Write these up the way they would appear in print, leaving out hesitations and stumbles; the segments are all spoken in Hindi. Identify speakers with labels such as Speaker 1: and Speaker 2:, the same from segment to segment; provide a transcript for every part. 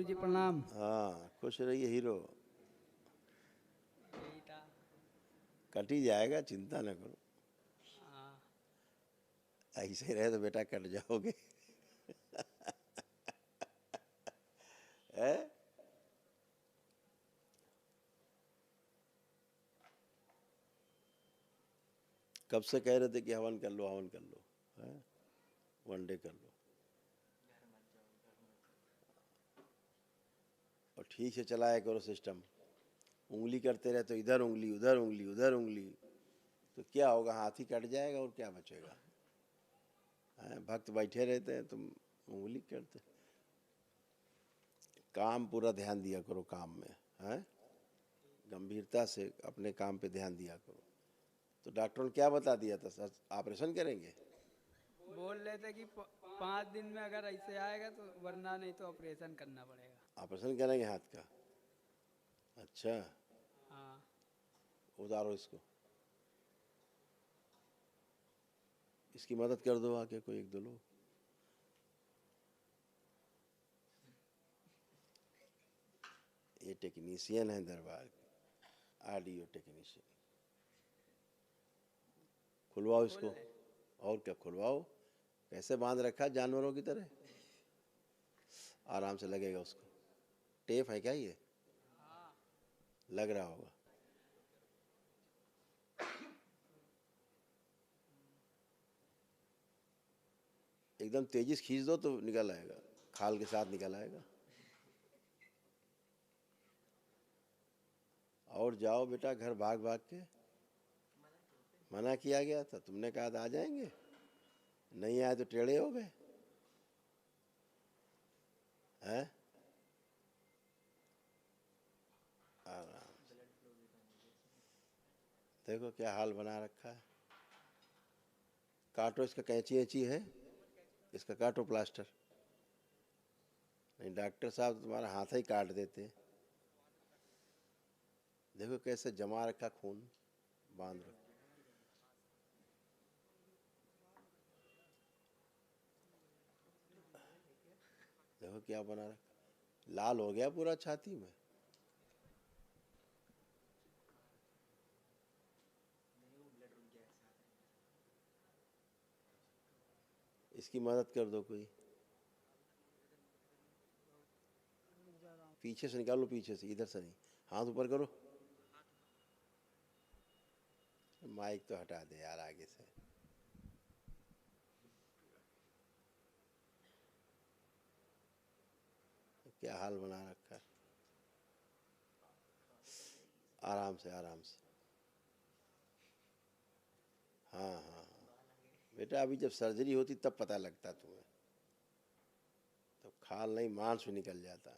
Speaker 1: जी प्रणाम।
Speaker 2: हाँ, खुश रहिए हीरो।
Speaker 1: यही था।
Speaker 2: कट ही जाएगा, चिंता न करो।
Speaker 1: हाँ।
Speaker 2: ऐसे ही रहे तो बेटा कट जाओगे। है? कब से कह रहे थे कि हवन कर लो, हवन कर लो, है? वनडे कर लो और ठीक से चलाया करो सिस्टम। उंगली करते रहे तो इधर उंगली, उधर उंगली, उधर उंगली, तो क्या होगा? हाथ ही कट जाएगा और क्या बचेगा? भक्त बैठे रहते हैं, तुम उंगली करते। काम पूरा ध्यान दिया करो काम में, है? गंभीरता से अपने काम पे ध्यान दिया करो। तो डॉक्टर ने क्या बता दिया था? सर ऑपरेशन करेंगे?
Speaker 1: बोल रहे थे कि 5 दिन में अगर ऐसे आएगा तो, वरना नहीं तो ऑपरेशन करना पड़ेगा।
Speaker 2: ऑपरेशन करेंगे हाथ का? अच्छा,
Speaker 1: हाँ।
Speaker 2: उतारो इसको, इसकी मदद कर दो आके कोई एक दो लोग। ये टेक्नीशियन है दरबार के, ऑडियो टेक्नीशियन। खुलवाओ इसको। और क्या खुलवाओ? कैसे बांध रखा है जानवरों की तरह? आराम से लगेगा उसको। टेप है क्या ये? लग रहा होगा। एकदम तेजी से खींच दो तो निकल आएगा, खाल के साथ निकल आएगा। और जाओ बेटा घर भाग भाग के। मना किया गया था, तुमने कहा था आ जाएंगे, नहीं आए तो टेढ़े हो गए। हैं? आराम से। देखो क्या हाल बना रखा है। काटो इसका, कैंची ऐची है इसका, काटो प्लास्टर। नहीं डॉक्टर साहब तो तुम्हारा हाथ ही काट देते। देखो कैसे जमा रखा खून, बांध रखा। देखो क्या बना रखा, लाल हो गया पूरा छाती में। इसकी मदद कर दो कोई। पीछे से निकालो, पीछे से, इधर से नहीं। हाथ ऊपर करो। माइक तो हटा दे यार आगे से। क्या हाल बना रखा है। आराम से, आराम से। हाँ हाँ हाँ बेटा, अभी जब सर्जरी होती तब पता लगता तुम्हें, तब खाल नहीं मांस भी निकल जाता।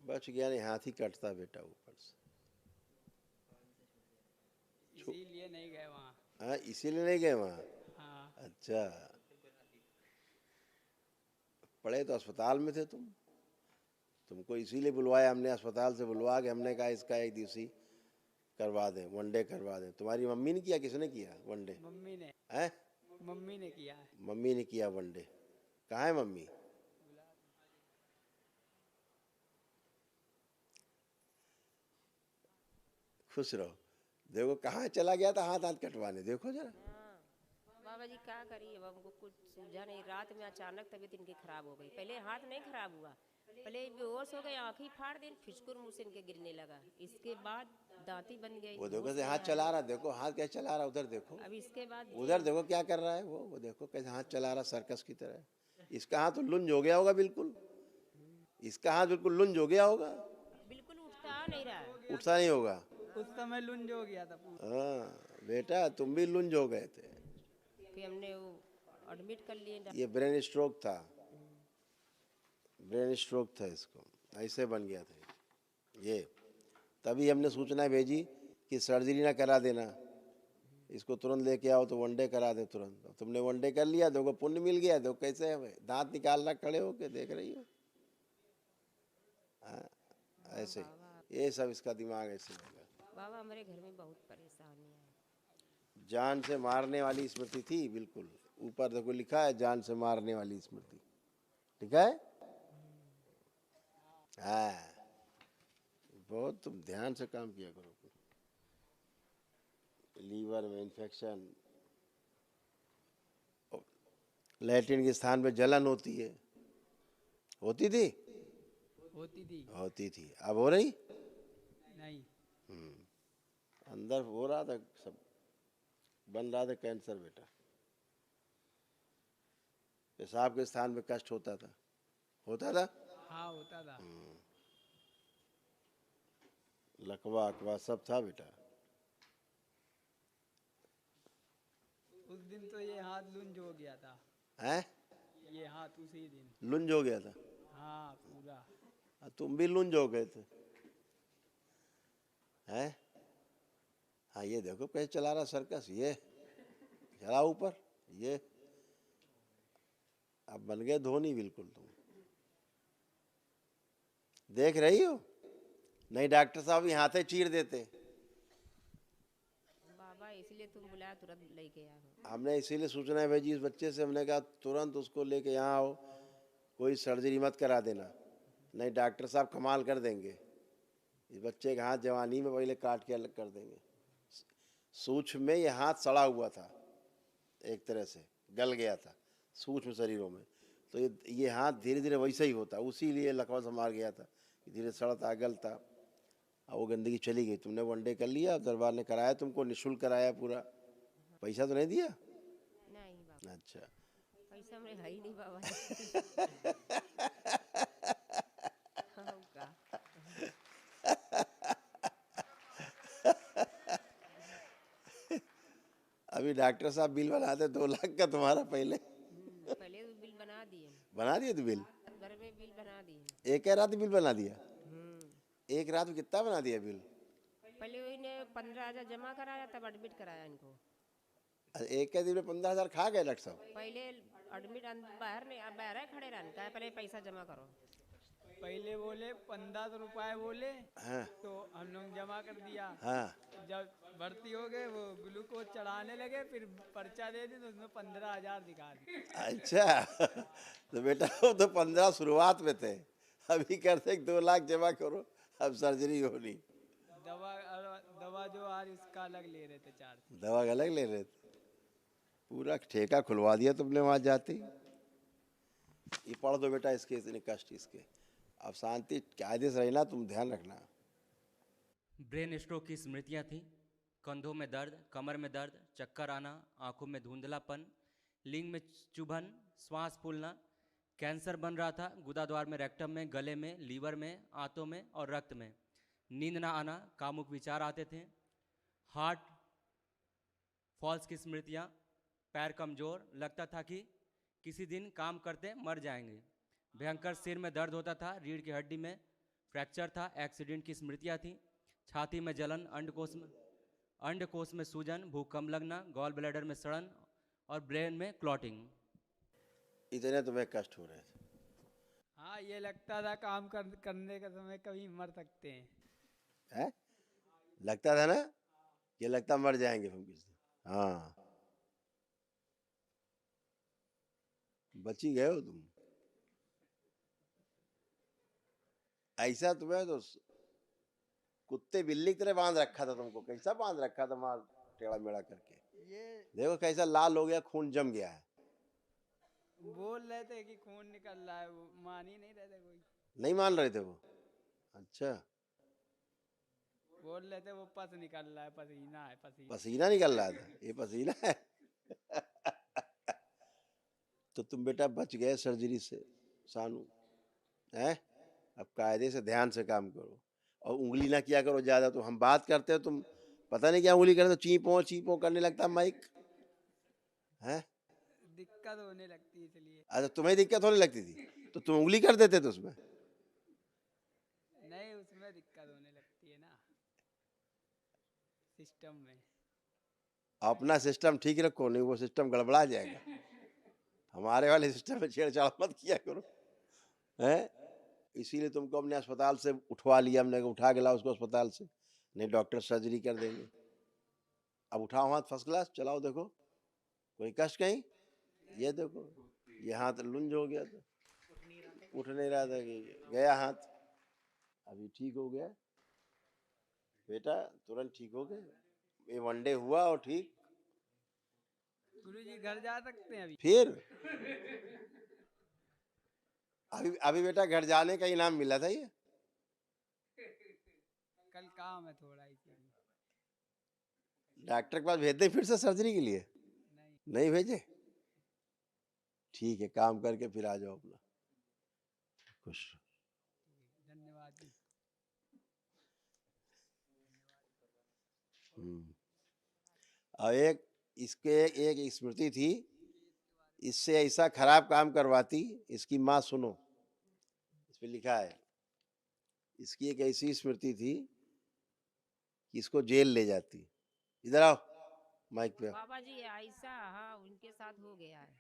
Speaker 2: बच गया नहीं, हाथ ही कटता बेटा ऊपर से।
Speaker 1: इसीलिए नहीं गए वहाँ।
Speaker 2: हाँ, इसीलिए नहीं गए वहाँ।
Speaker 1: हाँ।
Speaker 2: अच्छा, पड़े तो अस्पताल में थे तुम। तुमको इसीलिए बुलवाया हमने, अस्पताल से बुलवा के हमने कहा इसका एक दिवसी करवा दें, वनडे करवा दें। तुम्हारी मम्मी ने किया, किसने किया वनडे?
Speaker 1: मम्मी ने।
Speaker 2: हैं?
Speaker 1: मम्मी ने किया है।
Speaker 2: मम्मी ने किया वनडे। कहाँ है मम्मी? खुश रहो। देखो कहाँ चला गया था हाथ हाथ कटवाने, देखो जरा।
Speaker 3: बाबा जी क्या करिए, अब हमको कुछ सूझा नहीं। रात में अचानक तबीयत इनकी खराब हो गई। पहले हाथ नहीं खराब हुआ, पहले बेहोश हो गए, आँखें फाड़ दी, फिसकुर मुँह से इनके गिरने लगा। इसके बाद दांती बन गई,
Speaker 2: वो देखो
Speaker 3: होश
Speaker 2: कैसे हाथ
Speaker 3: गया
Speaker 2: चला
Speaker 3: है।
Speaker 2: रहा, देखो हाथ कैसे चला रहा, उधर देखो।
Speaker 3: अब इसके बाद
Speaker 2: उधर देखो क्या कर रहा है वो देखो कैसे हाथ चला रहा, सर्कस की तरह। इसका हाथ तो लुंज हो गया होगा बिल्कुल। इसका हाथ बिल्कुल लुंज हो गया होगा,
Speaker 3: बिल्कुल उठता नहीं रहा है।
Speaker 2: उठता नहीं होगा।
Speaker 1: उस समय लुंज हो गया था पूरा।
Speaker 2: हाँ बेटा, तुम भी लुंज हो गए थे।
Speaker 3: फिर हमने वो एडमिट कर लिए।
Speaker 2: ये ब्रेन स्ट्रोक था, ब्रेन स्ट्रोक था इसको, ऐसे बन गया था ये। तभी हमने सूचना भेजी कि सर्जरी ना करा देना, इसको तुरंत लेके आओ तो वनडे करा दे तुरंत। अब तुमने वनडे कर लिया, देखो पुण्य मिल गया। देखो कैसे हमें दांत निकाल रहा खड़े होके, देख रही हो। हाँ, ऐसे ये सब इसका दिमाग ऐसे लगा।
Speaker 3: बाबा हमारे घर में बहुत परेशानी है।
Speaker 2: जान से मारने वाली स्मृति थी, बिल्कुल ऊपर देखो लिखा है जान से मारने वाली स्मृति, ठीक है। हाँ, बहुत तुम ध्यान से काम किया करो। लीवर में इन्फेक्शन, लैट्रिन के स्थान पे जलन होती है, होती थी, होती थी, अब हो रही
Speaker 1: नहीं।
Speaker 2: अंदर हो रहा था, सब बन रहा था कैंसर बेटा। पेशाब के स्थान पे कष्ट होता था, होता था,
Speaker 1: हाँ होता था।
Speaker 2: लकवा अकवा सब था बेटा।
Speaker 1: उस दिन तो ये हाथ लुंज हो गया था।
Speaker 2: हैं?
Speaker 1: ये हाथ उसी दिन।
Speaker 2: लुंज हो गया था?
Speaker 1: हाँ पूरा।
Speaker 2: तुम भी लुंज हो गए थे, हैं? हाँ ये देखो कैसे चला रहा सर्कस, ये चला ऊपर, ये अब बन गए धोनी बिल्कुल तुम, देख रही हो। नहीं डॉक्टर साहब यहाँ से चीर देते।
Speaker 3: बाबा इसलिए तुम बुलाया, तुरंत लेके आ गए।
Speaker 2: हमने इसीलिए सूचना भेजी इस बच्चे से, हमने कहा तुरंत उसको लेके यहाँ आओ, कोई सर्जरी मत करा देना, नहीं डॉक्टर साहब कमाल कर देंगे। इस बच्चे का हाथ जवानी में पहले काट के अलग कर देंगे। सूक्ष्म में ये हाथ सड़ा हुआ था, एक तरह से गल गया था सूक्ष्म शरीरों में, तो ये हाथ धीरे धीरे वैसे ही होता, उसी लिए लकवा से मार गया था, धीरे सड़ता गलता, और वो गंदगी चली गई। तुमने वनडे कर लिया, दरबार ने कराया तुमको, निःशुल्क कराया पूरा, पैसा तो नहीं दिया?
Speaker 3: नहीं बाबा।
Speaker 2: अच्छा,
Speaker 3: पैसा मेरे है ही नहीं बाबा। हाँ, का।
Speaker 2: अभी डॉक्टर साहब बिल बनाते 2 लाख का तुम्हारा पहले।
Speaker 3: पहले तो बिल बना दिए,
Speaker 2: बना दिए तो बिल,
Speaker 3: घर में बिल बना दिए।
Speaker 2: एक रात बिल बना दिया? एक रात में कितना बना दिया बिल?
Speaker 3: पहले वही ने 15,000 जमा कराया, तब एडमिट कराया इनको।
Speaker 2: एक के दिन में 15,000 खा गए डॉक्टर साहब?
Speaker 3: पहले एडमिट बाहर नहीं, अब बाहर खड़े रहने का, पहले पैसा जमा करो।
Speaker 1: पहले बोले 15 रुपए बोले,
Speaker 2: हाँ
Speaker 1: तो हम लोग जमा कर दिया।
Speaker 2: हाँ,
Speaker 1: जब भर्ती हो गए वो ग्लूकोज चढ़ाने लगे, फिर पर्चा दे दी तो उसमें 15,000 दिखा दी।
Speaker 2: अच्छा तो बेटा वो तो 15 शुरुआत में थे, अभी करते 2 लाख जमा करो, अब सर्जरी होनी।
Speaker 1: दवा दवा जो आ रही उसका अलग ले रहे थे चार्ज।
Speaker 2: दवा अलग ले रहे थे, पूरा ठेका खुलवा दिया तुमने वहां जाते। ये पढ़ दो बेटा, इसके इतने कष्ट इसके, अब शांति कायदे से रहना, तुम ध्यान रखना।
Speaker 4: ब्रेन स्ट्रोक की स्मृतियाँ थीं, कंधों में दर्द, कमर में दर्द, चक्कर आना, आंखों में धुंधलापन, लिंग में चुभन, श्वास फूलना, कैंसर बन रहा था गुदाद्वार में, रेक्टम में, गले में, लीवर में, आंतों में और रक्त में, नींद ना आना, कामुक विचार आते थे, हार्ट फॉल्स की स्मृतियाँ, पैर कमजोर, लगता था कि किसी दिन काम करते मर जाएंगे, भयंकर सिर में दर्द होता था, रीढ़ की हड्डी में फ्रैक्चर था, एक्सीडेंट की स्मृतियाँ थीं, छाती में जलन, अंडकोश में सूजन, भूकंप लगना, गॉल ब्लैडर में सड़न और ब्रेन में क्लॉटिंग।
Speaker 2: इतने तुम्हें कष्ट हो रहे थे?
Speaker 1: हाँ ये लगता था काम करने का समय कभी मर सकते हैं।
Speaker 2: है? लगता था ना, ये लगता मर जाएंगे हम किसी दिन। हाँ बची गए हो तुम। ऐसा तुम्हें तो कुत्ते बिल्ली की तरह बांध रखा था तुमको, कैसा बांध रखा था मार टेढ़ा मेढ़ा करके,
Speaker 1: ये
Speaker 2: देखो कैसा लाल हो गया, खून जम गया है।
Speaker 1: बोल रहे थे कि खून निकल रहा है, वो मान ही नहीं रहे थे कोई।
Speaker 2: नहीं मान रहे थे वो? अच्छा,
Speaker 1: बोल रहे थे वो पस निकल रहा है, पसीना है, पसीना।
Speaker 2: पसीना निकल रहा था, ये पसीना है। तो तुम बेटा बच गए सर्जरी से सानू, हैं? अब कायदे से ध्यान से काम करो, और उंगली ना किया करो ज्यादा। तो हम बात करते हो तुम पता नहीं क्या उंगली करते, तो चीपो चीपो करने लगता माइक, हैं?
Speaker 1: दिक्कत होने लगती इसलिए।
Speaker 2: अच्छा तुम्हें दिक्कत होने लगती थी तो तुम उंगली कर देते थे उसमें?
Speaker 1: नहीं उसमें दिक्कत होने लगती है ना, सिस्टम में।
Speaker 2: अपना सिस्टम ठीक रखो, नहीं वो सिस्टम गड़बड़ा जाएगा। हमारे वाले सिस्टम में छेड़छाड़ मत किया करो, हैं? इसीलिए तुमको अपने अस्पताल से उठवा लिया हमने, उठा के लाओ उसको अस्पताल से, नहीं डॉक्टर सर्जरी कर देंगे। अब उठाओ हाथ फर्स्ट क्लास, चलाओ देखो कोई कष्ट कहीं। ये देखो ये हाथ लुंज हो गया था, उठ नहीं रहा था कि गया हाथ, अभी ठीक हो गया बेटा, तुरंत ठीक हो गए। ये वनडे हुआ और ठीक।
Speaker 1: गुरुजी घर जा सकते हैं अभी?
Speaker 2: फिर अभी अभी बेटा घर जाने का इनाम मिला था ये।
Speaker 1: कल काम है थोड़ा इसीलिए।
Speaker 2: डॉक्टर के पास भेज दे फिर से सर्जरी के लिए?
Speaker 1: नहीं।
Speaker 2: नहीं भेजे? ठीक है, काम करके फिर आ जाओ अपना, खुश रहो।
Speaker 1: धन्यवाद जी।
Speaker 2: और एक इसके एक स्मृति थी, इससे ऐसा खराब काम करवाती इसकी माँ, सुनो इस पे लिखा है। इसकी एक ऐसी स्मृति थी कि इसको जेल ले जाती। इधर आओ माइक पे।
Speaker 3: बाबा जी ऐसा हाँ उनके साथ हो गया है।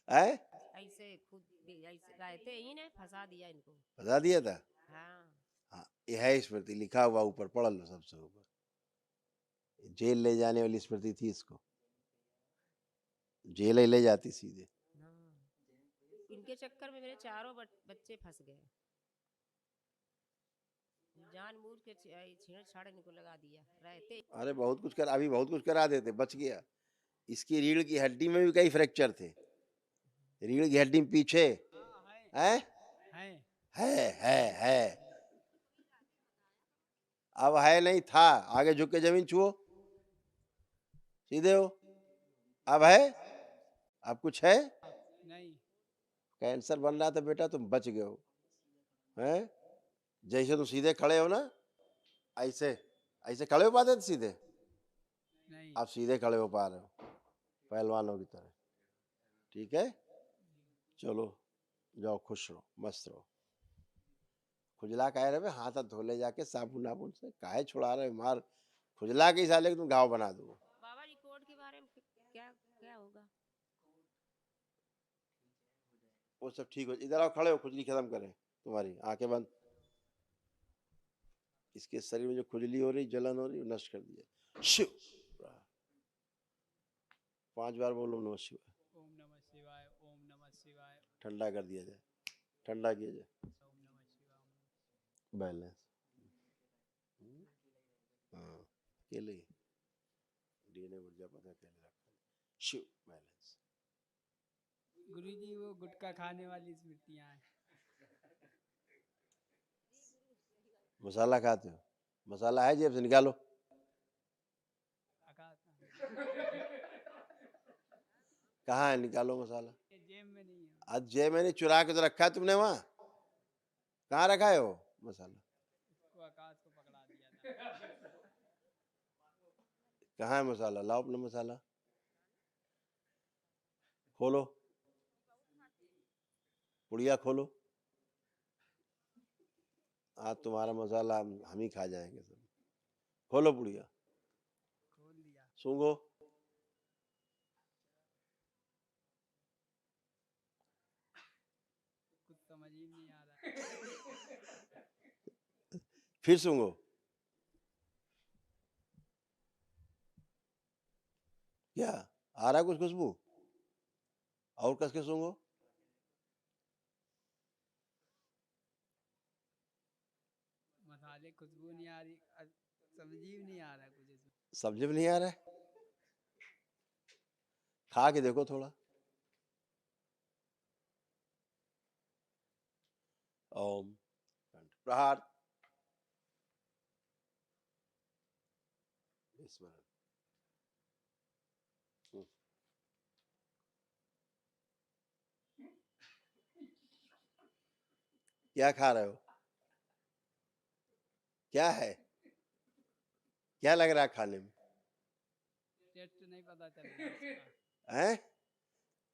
Speaker 2: है
Speaker 3: ऐसे खुद भी ऐसे रहते ही ने फंसा दिया इनको।
Speaker 2: बता दिया था।
Speaker 3: हाँ
Speaker 2: हाँ ये है स्मृति, लिखा हुआ ऊपर, पढ़ लो सबसे ऊपर। जेल ले जाने वाली स्मृति थी इसको, जेल ही ले जाती सीधे।
Speaker 3: हाँ इनके चक्कर में मेरे चारों बच्चे फंस गए। जानबूझ के छेड़छाड़ इनको लगा दिया रहते।
Speaker 2: अरे बहुत कुछ कर, अभी बहुत कुछ करा देते, बच गया। इसकी रीढ़ की हड्डी में भी कई फ्रैक्चर थे, रीढ़ की हड्डी में पीछे है है। अब है नहीं था, आगे झुक के जमीन छुओ, सीधे हो। अब है, अब कुछ है
Speaker 1: नहीं।
Speaker 2: कैंसर बन रहा था बेटा, तुम बच गए हो। हैं जैसे तुम सीधे खड़े हो ना, ऐसे ऐसे खड़े हो पाते थे सीधे?
Speaker 1: नहीं।
Speaker 2: आप सीधे खड़े हो पा रहे हो पहलवानों की तरह। ठीक है, चलो जाओ, खुश रहो, मस्त रहो। खुजला काहे रहे, हाथ हाथ धो ले जाके साबुन नाबुन से, काहे छुड़ा रहे मार, खुजला के साले तुम घाव बना दो।
Speaker 3: बाबा रिकॉर्ड के बारे में क्या क्या होगा?
Speaker 2: वो सब ठीक हो। इधर आओ, खड़े हो, खुजली खत्म करें तुम्हारी, आंखें बंद। इसके शरीर में जो खुजली हो रही, जलन हो रही, नष्ट कर दिया। शिव 5 बार बोलो नमः शिवाय।
Speaker 1: ओम नमः शिवाय, ओम नमः शिवाय,
Speaker 2: ठंडा कर दिया जाए, ठंडा किया जाए।
Speaker 1: ओम नमः शिवाय।
Speaker 2: बैलेंस। हाँ अकेले डीएनए ऊर्जा पता अकेले रखा, शिव बैलेंस।
Speaker 1: गुरुजी वो गुटखा खाने वाली स्मृतियां हैं।
Speaker 2: मसाला खाते हो? मसाला है जेब से निकालो। कहाँ है, निकालो मसाला।
Speaker 1: ये जेब में नहीं है।
Speaker 2: आज जेब में नहीं, चुरा के तो रखा है तुमने वहां, कहाँ रखा है वो मसाला?
Speaker 1: उसको आकाश को पकड़ा दिया था।
Speaker 2: कहाँ है मसाला? लाओ अपना मसाला, खोलो पुड़िया खोलो। आज तुम्हारा मसाला हम ही खा जाएंगे सब। खोलो पुड़िया,
Speaker 1: खोल दिया।
Speaker 2: सूंघो।
Speaker 1: कुछ समझ ही नहीं आ रहा।
Speaker 2: फिर सूंघो। क्या आ रहा कुछ खुशबू? और कस के सूंघो।
Speaker 1: मसाले खुशबू नहीं आ रही, समझ ही नहीं आ रहा कुछ इसमें।
Speaker 2: समझ में नहीं आ रहा है, खा के देखो थोड़ा। ओम प्रहार स्मरण। क्या खा रहे हो? क्या है, क्या लग रहा है खाने में?
Speaker 1: टेस्ट नहीं पता चल रहा इसका।
Speaker 2: हैं?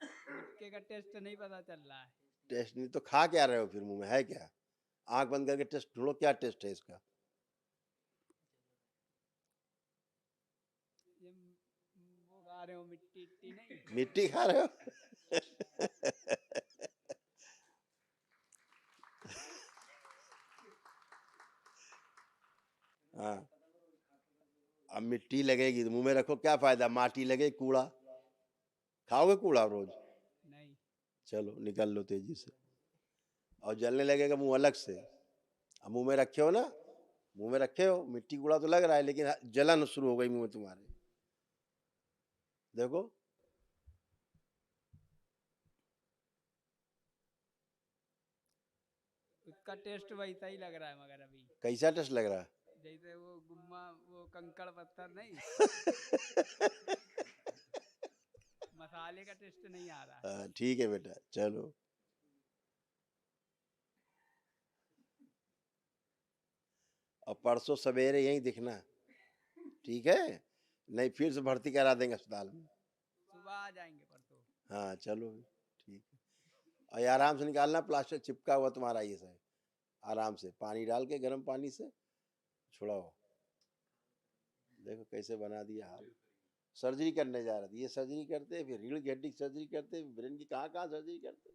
Speaker 1: गुटखे का टेस्ट नहीं पता चल रहा है।
Speaker 2: टेस्ट नहीं तो खा क्या रहे हो फिर? मुंह में है क्या? आंख बंद करके टेस्ट ढूंढो, क्या टेस्ट है इसका?
Speaker 1: ये वो खा रहे हो मिट्टी इट्टी नहीं।
Speaker 2: मिट्टी खा रहे हो? मिट्टी लगेगी तो मुंह में रखो, क्या फायदा, माटी लगे कूड़ा, खाओगे कूड़ा रोज?
Speaker 1: नहीं।
Speaker 2: चलो निकल लो तेजी से। और जलने लगेगा मुंह अलग से। अब मुंह में रखे हो ना, मुंह में रखे हो, मिट्टी कूड़ा तो लग रहा है लेकिन जलन शुरू हो गई मुंह में तुम्हारे। देखो
Speaker 1: उसका टेस्ट वैसा ही लग रहा है मगर अभी
Speaker 2: कैसा टेस्ट लग रहा है?
Speaker 1: जैसे वो गुम्मा, वो कंकड़ पत्थर नहीं, मसाले का टेस्ट नहीं आ रहा है।
Speaker 2: हाँ, ठीक है बेटा, चलो। और परसों सवेरे यहीं दिखना, ठीक है? नहीं फिर से भर्ती करा देंगे अस्पताल में।
Speaker 1: सुबह आ जाएंगे परसों।
Speaker 2: हाँ चलो ठीक है। और ये आराम से निकालना, प्लास्टर चिपका हुआ तुम्हारा ये सब, आराम से पानी डाल के, गर्म पानी से छुड़ाओ। देखो कैसे बना दिया हाल। सर्जरी करने जा रहे थे, ये सर्जरी करते, फिर रीढ़ की हड्डी की सर्जरी करते, ब्रेन की कहाँ कहाँ सर्जरी करते,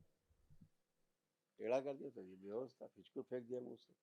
Speaker 2: टेढ़ा करते, तो ये बेहोश था, फिचको फेंक दिया मुंह से।